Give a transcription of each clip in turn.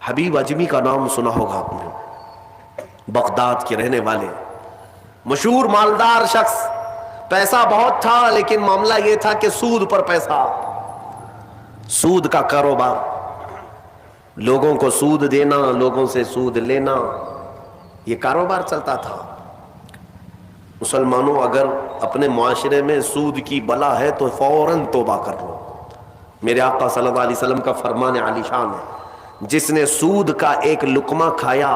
حبیب اجمی کا نام سنا ہوگا آپ نے، بغداد کے رہنے والے مشہور مالدار شخص، پیسہ بہت تھا لیکن معاملہ یہ تھا کہ سود پر پیسہ، سود کا کاروبار، لوگوں کو سود دینا، لوگوں سے سود لینا، یہ کاروبار چلتا تھا۔ مسلمانوں اگر اپنے معاشرے میں سود کی بلا ہے تو فوراً توبہ کر لو۔ میرے آقا صلی اللہ علیہ وسلم کا فرمان عالی شان ہے، جس نے سود کا ایک لقمہ کھایا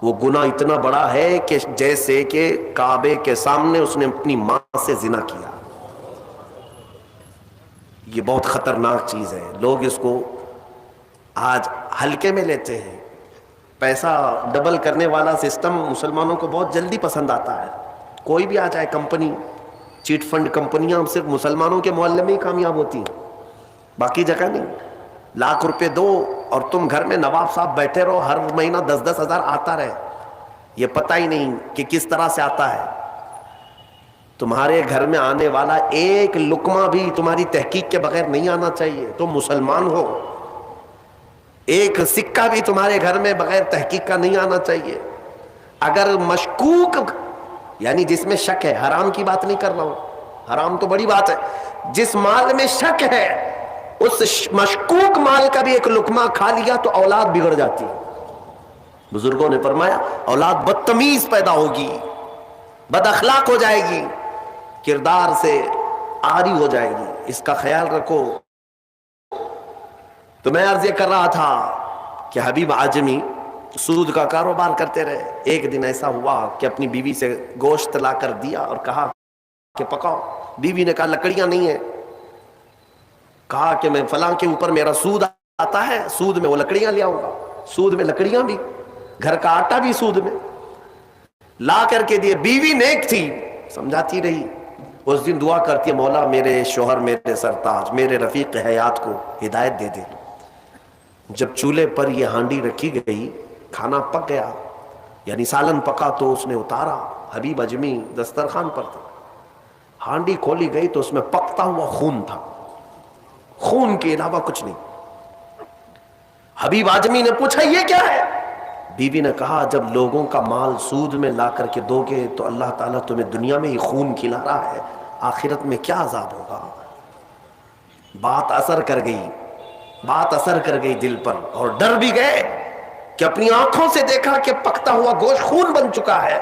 وہ گناہ اتنا بڑا ہے کہ جیسے کہ کعبے کے سامنے اس نے اپنی ماں سے زنا کیا۔ یہ بہت خطرناک چیز ہے، لوگ اس کو آج ہلکے میں لیتے ہیں۔ پیسہ ڈبل کرنے والا سسٹم مسلمانوں کو بہت جلدی پسند آتا ہے، کوئی بھی آ جائے کمپنی، چیٹ فنڈ کمپنیاں صرف مسلمانوں کے محلے میں ہی کامیاب ہوتی ہیں، باقی جگہ نہیں۔ لاکھ روپے دو اور تم گھر میں نواب صاحب بیٹھے رہو، ہر مہینہ 10-10 ہزار آتا رہے، یہ پتہ ہی نہیں کہ کس طرح سے آتا ہے۔ تمہارے گھر میں آنے والا ایک لقمہ بھی تمہاری تحقیق کے بغیر نہیں آنا چاہیے، تم مسلمان ہو۔ ایک سکہ بھی تمہارے گھر میں بغیر تحقیق کا نہیں آنا چاہیے۔ اگر مشکوک، یعنی جس میں شک ہے، حرام کی بات نہیں کر رہا ہوں، حرام تو بڑی بات ہے، جس مال میں شک ہے اس مشکوک مال کا بھی ایک لقمہ کھا لیا تو اولاد بگڑ جاتی ہے۔ بزرگوں نے فرمایا اولاد بدتمیز پیدا ہوگی، بد اخلاق ہو جائے گی، کردار سے عاری ہو جائے گی، اس کا خیال رکھو۔ تو میں عرض یہ کر رہا تھا کہ حبیب اعجمی سود کا کاروبار کرتے رہے۔ ایک دن ایسا ہوا کہ اپنی بیوی سے گوشت لا کر دیا اور کہا کہ پکاؤ۔ بیوی نے کہا لکڑیاں نہیں ہیں۔ کہا کہ میں فلاں کے اوپر میرا سود آتا ہے، سود میں وہ لکڑیاں لے آؤں گا، سود میں لکڑیاں بھی، گھر کا آٹا بھی سود میں لا کر کے دیے۔ بیوی نیک تھی، سمجھاتی رہی۔ اس دن دعا کرتی ہے مولا میرے شوہر، میرے سرتاج، میرے رفیق حیات کو ہدایت دے دے۔ جب چولہے پر یہ ہانڈی رکھی گئی، کھانا پک گیا، یعنی سالن پکا، تو اس نے اتارا، حبیب اجمی دسترخوان پر تھا، ہانڈی کھولی گئی تو اس میں پکتا ہوا خون تھا، خون کے علاوہ کچھ نہیں۔ حبیب اعجمی نے پوچھا یہ کیا ہے؟ بیوی نے کہا جب لوگوں کا مال سود میں لا کر کے دو گے تو اللہ تعالیٰ تمہیں دنیا میں ہی خون کھلا رہا ہے، آخرت میں کیا عذاب ہوگا۔ بات اثر کر گئی، بات اثر کر گئی دل پر، اور ڈر بھی گئے کہ اپنی آنکھوں سے دیکھا کہ پکتا ہوا گوشت خون بن چکا ہے۔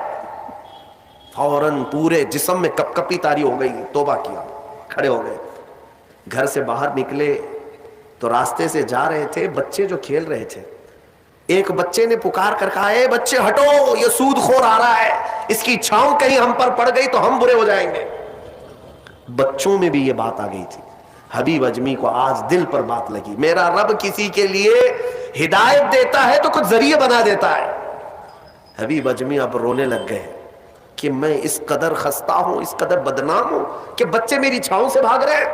فوراً پورے جسم میں کپ کپی طاری ہو گئی، توبہ کیا، کھڑے ہو گئے، گھر سے باہر نکلے تو راستے سے جا رہے تھے، بچے جو کھیل رہے تھے، ایک بچے نے پکار کر کہا اے بچے ہٹو، یہ سود خور آ رہا ہے، اس کی چھاؤں کہیں ہم پر پڑ گئی تو ہم برے ہو جائیں گے۔ بچوں میں بھی یہ بات آ گئی تھی۔ حبیب اجمی کو آج دل پر بات لگی، میرا رب کسی کے لیے ہدایت دیتا ہے تو کچھ ذریعے بنا دیتا ہے۔ حبیب اجمی اب رونے لگ گئے کہ میں اس قدر خستہ ہوں، اس قدر بدنام ہوں کہ بچے میری چھاؤں سے بھاگ رہے ہیں۔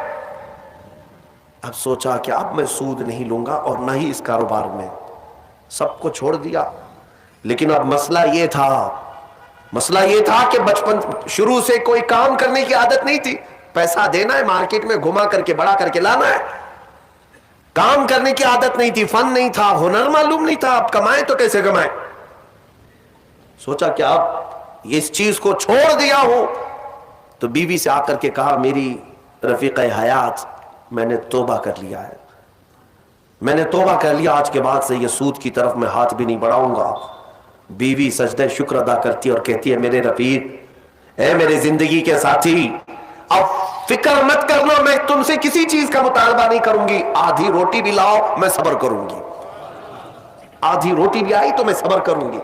اب سوچا کہ اب میں سود نہیں لوں گا اور نہ ہی اس کاروبار میں، سب کو چھوڑ دیا۔ لیکن اب مسئلہ یہ تھا کہ بچپن شروع سے کوئی کام کرنے کی عادت نہیں تھی، پیسہ دینا ہے، مارکیٹ میں گھما کر کے بڑا کر کے لانا ہے، کام کرنے کی عادت نہیں تھی، فن نہیں تھا، ہنر معلوم نہیں تھا، اب کمائیں تو کیسے کمائیں۔ سوچا کہ اب اس چیز کو چھوڑ دیا ہوں، تو بیوی سے آ کر کے کہا میری رفیق حیات میں نے توبہ کر لیا ہے، میں نے توبہ کر لیا، آج کے بعد سے یہ سود کی طرف میں ہاتھ بھی نہیں بڑھاؤں گا۔ بیوی سجدہ شکر ادا کرتی اور کہتی ہے میرے رفیق، اے میرے زندگی کے ساتھی، اب فکر مت کرنا، میں تم سے کسی چیز کا مطالبہ نہیں کروں گی، آدھی روٹی بھی لاؤ میں صبر کروں گی، آدھی روٹی بھی آئی تو میں صبر کروں گی،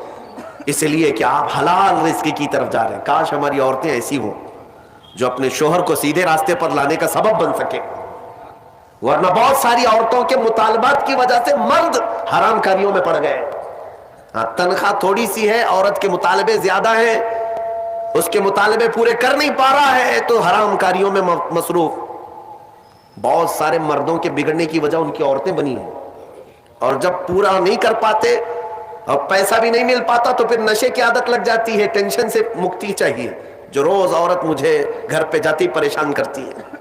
اس لیے کہ آپ حلال رزق کی طرف جا رہے ہیں۔ کاش ہماری عورتیں ایسی ہوں جو اپنے شوہر کو سیدھے راستے پر لانے کا سبب بن سکے، ورنہ بہت ساری عورتوں کے مطالبات کی وجہ سے مرد حرام کاریوں میں پڑ گئے۔ تنخواہ تھوڑی سی ہے، عورت کے مطالبے زیادہ ہیں، اس کے مطالبے پورے کر نہیں پا رہا ہے تو حرام کاریوں میں مصروف۔ بہت سارے مردوں کے بگڑنے کی وجہ ان کی عورتیں بنی ہیں، اور جب پورا نہیں کر پاتے اور پیسہ بھی نہیں مل پاتا تو پھر نشے کی عادت لگ جاتی ہے، ٹینشن سے مکتی چاہیے، جو روز عورت مجھے گھر پہ جاتی پریشان کرتی ہے۔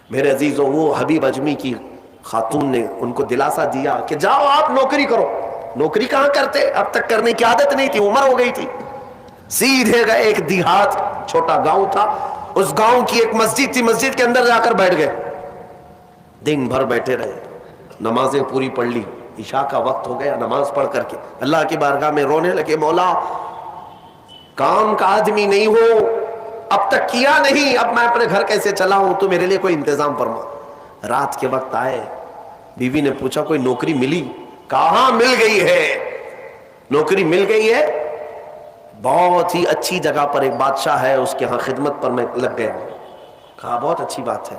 میرے عزیزوں، وہ حبیب اجمی کی خاتون نے ان کو دلاسا دیا کہ جاؤ آپ نوکری کرو، نوکری کہاں کرتے, اب تک کرنے کی عادت نہیں تھی, عمر ہو گئی تھی. سیدھے گئے ایک دیہات, چھوٹا گاؤں تھا, اس گاؤں کی ایک مسجد تھی, مسجد کے اندر جا کر بیٹھ گئے. دن بھر بیٹھے رہے, نمازیں پوری پڑھ لی, عشاء کا وقت ہو گیا, نماز پڑھ کر کے اللہ کی بارگاہ میں رونے لگے, مولا کام کا آدمی نہیں ہو, اب تک کیا نہیں, اب میں اپنے گھر کیسے چلاؤں, تو میرے لیے کوئی انتظام فرما. رات کے وقت آئے, بیوی نے پوچھا کوئی نوکری ملی؟ کہاں مل گئی ہے, نوکری مل گئی ہے, بہت ہی اچھی جگہ پر ایک بادشاہ ہے, اس کے ہاں خدمت پر میں لگ گیا. کہا بہت اچھی بات ہے.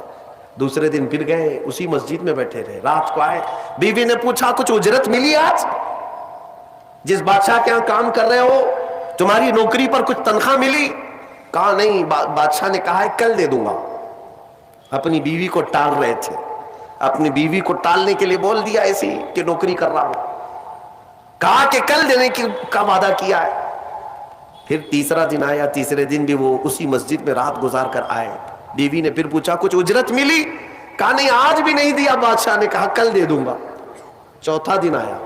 دوسرے دن پھر گئے, اسی مسجد میں بیٹھے رہے. رات کو آئے, بیوی نے پوچھا کچھ اجرت ملی آج؟ جس بادشاہ کے ہاں کام کر رہے ہو تمہاری نوکری پر کچھ تنخواہ ملی؟ کہا نہیں, بادشاہ نے کہا ہے کل دے دوں گا. اپنی بیوی کو ٹال رہے تھے, اپنی بیوی کو ٹالنے کے لیے بول دیا ایسی کہ نوکری کر رہا ہوں. کہا کہ کل دینے کا وعدہ کیا ہے. پھر تیسرا دن آیا, تیسرے دن بھی وہ اسی مسجد میں رات گزار کر آئے. بیوی نے پھر پوچھا کچھ اجرت ملی؟ کہا نہیں آج بھی نہیں دیا. بادشاہ نے کہا کل دے دوں گا. چوتھا دن آیا,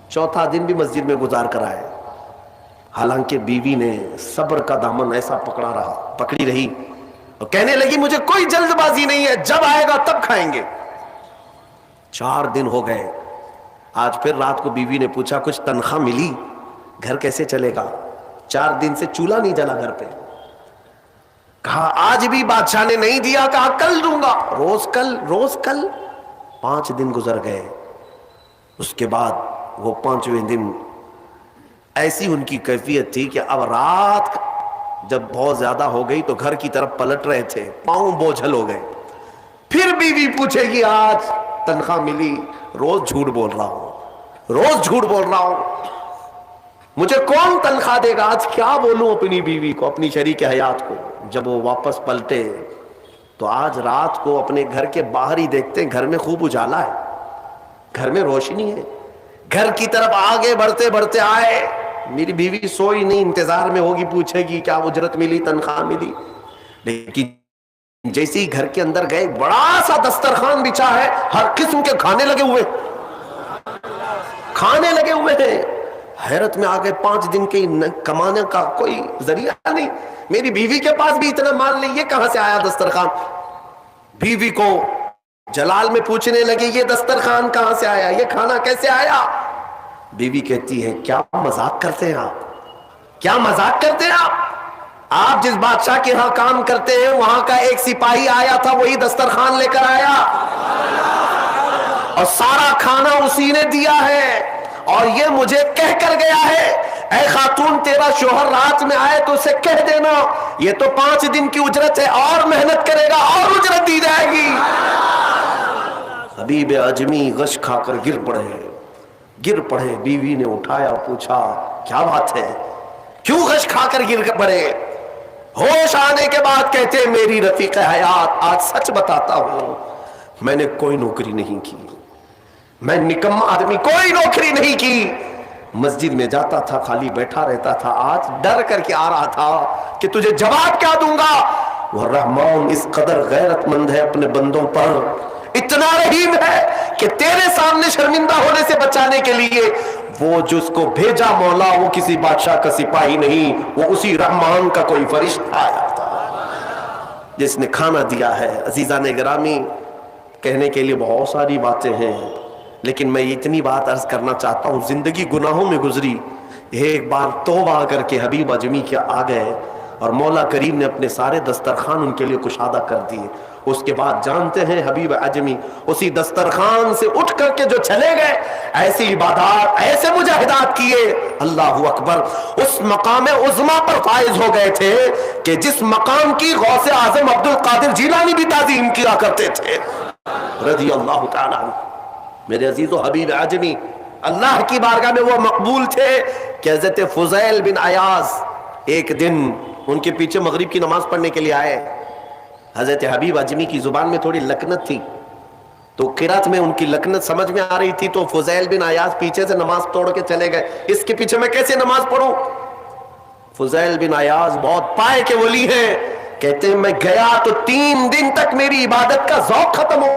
چوتھا دن بھی مسجد میں گزار کر آئے. حالانکہ بیوی نے صبر کا دامن ایسا پکڑی رہی اور کہنے لگی مجھے کوئی جلد بازی نہیں ہے, جب آئے گا تب کھائیں گے. 4 دن ہو گئے. آج پھر رات کو بیوی نے پوچھا کچھ تنخواہ ملی, گھر کیسے چلے گا؟ 4 دن سے چولہا نہیں جلا گھر پہ. کہا آج بھی بادشاہ نے نہیں دیا. کہا کل دوں گا. روز کل, روز کل. 5 دن گزر گئے. اس کے بعد وہ 5ویں دن ایسی ان کی کیفیت تھی کہ اب رات جب بہت زیادہ ہو گئی تو گھر کی طرف پلٹ رہے تھے, پاؤں بوجھل ہو گئے. پھر بیوی پوچھے گی آج تنخواہ ملی؟ روز جھوٹ بول رہا ہوں, روز جھوٹ بول رہا ہوں, مجھے کون تنخواہ دے گا؟ آج کیا بولوں اپنی بیوی کو, اپنی شریک حیات کو. جب وہ واپس پلٹے تو آج رات کو اپنے گھر کے باہر ہی دیکھتے ہیں گھر میں خوب اجالا ہے, گھر میں روشنی ہے. گھر کی طرف آگے بڑھتے بڑھتے آئے, میری بیوی سوئی نہیں, انتظار میں ہوگی, پوچھے گی کیا اجرت ملی, تنخواہ ملی. لیکن جیسے ہی گھر کے اندر گئے, بڑا سا دسترخوان بچھا ہے, ہر قسم کے کھانے لگے ہوئے, کھانے لگے ہوئے ہیں. حیرت میں آگے, 5 دن کے کمانے کا کوئی ذریعہ نہیں, میری بیوی کے پاس بھی اتنا مال نہیں, یہ کہاں سے آیا دسترخوان؟ بیوی کو جلال میں پوچھنے لگے یہ دسترخوان کہاں سے آیا, یہ کھانا کیسے آیا؟ بیوی کہتی ہے کیا مذاق کرتے ہیں آپ, کیا مذاق کرتے ہیں آپ؟ آپ جس بادشاہ کے ہاں کام کرتے ہیں وہاں کا ایک سپاہی آیا تھا, وہی دسترخوان لے کر آیا اور سارا کھانا اسی نے دیا ہے, اور یہ مجھے کہہ کر گیا ہے اے خاتون تیرا شوہر رات میں آئے تو اسے کہہ دینا یہ تو 5 دن کی اجرت ہے, اور محنت کرے گا اور اجرت دی جائے گی. حبیب اعجمی غش کھا کر گر پڑے. بیوی نے اٹھایا, پوچھا کیا بات ہے, کیوں غش کھا کر گر پڑے؟ ہوش آنے کے بعد کہتے ہیں میری رفیق حیات آج سچ بتاتا ہوں, میں نے کوئی نوکری نہیں کی, میں نکما آدمی, کوئی نوکری نہیں کی. مسجد میں جاتا تھا, خالی بیٹھا رہتا تھا. آج ڈر کر کے آ رہا تھا کہ تجھے جواب کیا دوں گا. وہ رحمان اس قدر غیرت مند ہے اپنے بندوں پر, اتنا رحیم ہے کہ تیرے سامنے شرمندہ ہونے سے بچانے کے لیے وہ جس کو بھیجا مولا وہ کسی بادشاہ کا سپاہی نہیں, وہ اسی رحمان کا کوئی فرشتہ آیا تھا جس نے کھانا دیا ہے. عزیزان گرامی, کہنے کے لیے بہت ساری باتیں ہیں, لیکن میں اتنی بات عرض کرنا چاہتا ہوں. زندگی گناہوں میں گزری, ایک بار توبہ کر کے حبیب اعجمی کے آ گئے اور مولا کریم نے اپنے سارے دسترخوان ان کے لیے کشادہ کر دیے. اس کے بعد جانتے ہیں حبیب اعجمی اسی دسترخوان سے اٹھ کر کے جو چلے گئے, ایسی عبادات, ایسے مجاہدات کیے, اللہ اکبر, اس مقام عظما پر فائز ہو گئے تھے کہ جس مقام کی غوث اعظم عبد القادر جیلانی بھی تعظیم کیا کرتے تھے رضی اللہ تعالیٰ عنہ. میرے عزیز و حبیب اعجمی اللہ کی بارگاہ میں وہ مقبول تھے کہ حضرت فضیل بن عیاض ایک دن ان کے پیچھے مغرب کی نماز پڑھنے کے لیے آئے. حضرت حبیب اعجمی کی زبان میں تھوڑی لکنت تھی, تو قرات میں ان کی لکنت سمجھ میں آ رہی تھی, تو فضیل بن عیاض پیچھے سے نماز توڑ کے چلے گئے, اس کے پیچھے میں کیسے نماز پڑھوں. فضیل بن عیاض بہت پائے کے ولی ہیں, کہتے ہیں میں گیا تو 3 دن تک میری عبادت کا ذوق ختم ہو,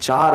4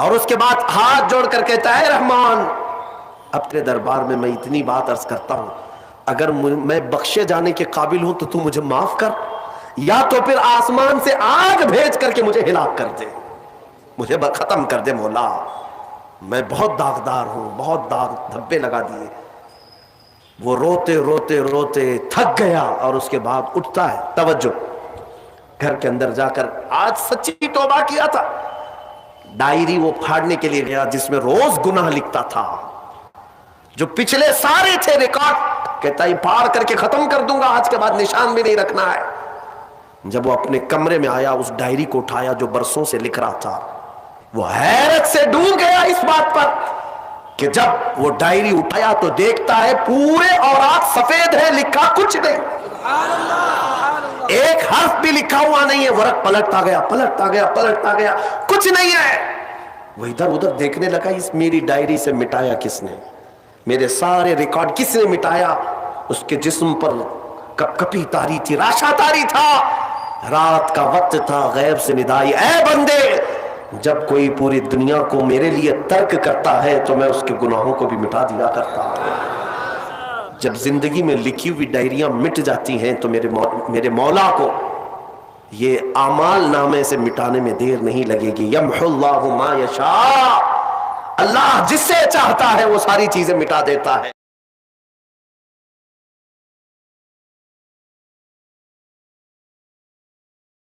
اور اس کے بعد ہاتھ جوڑ کر کہتا ہے رحمان اپنے دربار میں میں اتنی بات عرض کرتا ہوں، اگر میں بخشے جانے کے قابل ہوں تو مجھے معاف کر، یا تو پھر آسمان سے آگ بھیج کر کے مجھے ہلاک کر دے، مجھے ختم کر دے مولا، میں بہت داغدار ہوں، بہت داغ دھبے لگا دیے۔ وہ روتے روتے روتے تھک گیا اور اس کے بعد اٹھتا ہے، توجہ، گھر کے اندر جا کر آج سچی توبہ کیا تھا، ڈائری وہ پھاڑنے کے لیے گیا جس میں روز گناہ لکھتا تھا، جو پچھلے سارے تھے ریکارڈ، کہتا ہے پھاڑ کر کے ختم کر دوں گا، آج کے بعد نشان بھی نہیں رکھنا ہے۔ جب وہ اپنے کمرے میں آیا، اس ڈائری کو اٹھایا جو برسوں سے لکھ رہا تھا، وہ حیرت سے ڈوب گیا اس بات پر کہ جب وہ ڈائری اٹھایا تو دیکھتا ہے پورے اوراق سفید ہے، لکھا کچھ نہیں، ایک حرف بھی لکھا ہوا نہیں ہے۔ ورق پلٹتا گیا پلٹتا گیا پلٹتا گیا، کچھ نہیں ہے۔ وہ ادھر ادھر دیکھنے لگا، اس میری ڈائری سے مٹایا کس نے، میرے سارے ریکارڈ کس نے مٹایا؟ اس کے جسم پر کپ کپی تاری تھی، راشا تاری تھا، رات کا وقت تھا، غیب سے ندائی، اے بندے جب کوئی پوری دنیا کو میرے لیے ترک کرتا ہے تو میں اس کے گناہوں کو بھی مٹا دیا کرتا ہوں۔ جب زندگی میں لکھی ہوئی ڈائریاں مٹ جاتی ہیں تو میرے مولا کو یہ اعمال نامے سے مٹانے میں دیر نہیں لگے گی۔ یمحو اللہ ما یشاء، اللہ جس سے چاہتا ہے وہ ساری چیزیں مٹا دیتا ہے۔